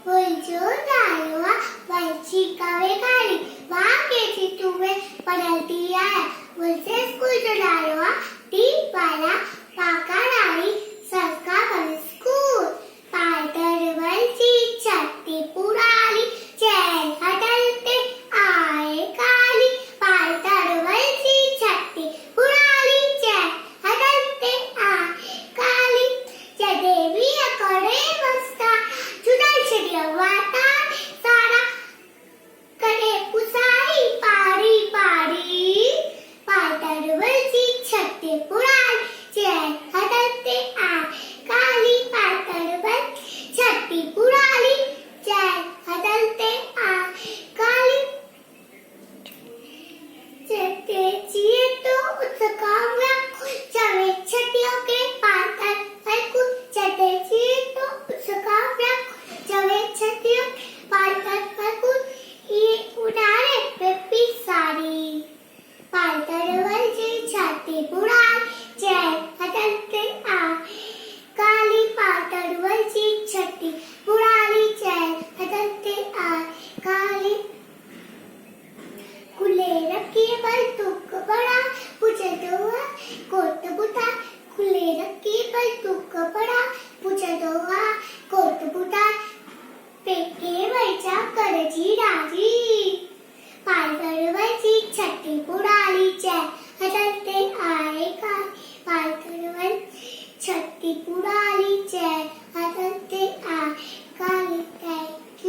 बोलचो डाळवा वरची कावे काढी वाकेची तुवे पडलती आया बोलचे स्कूलचो डाळवा ती पाला पाका डाळी सरका बन स्कूल पायदरवलची छत्ती पुराली चैन हटलते आए काली पायदरवलची छत्ती पुराली चैन हटलते आए काली जय देवी अकडे बसता जुदाई वाता सारा कडे पुसारी पारी पारी पायदरवलची छत्ती पुराली चैन हटलते आए काली पायदरवल छत्ती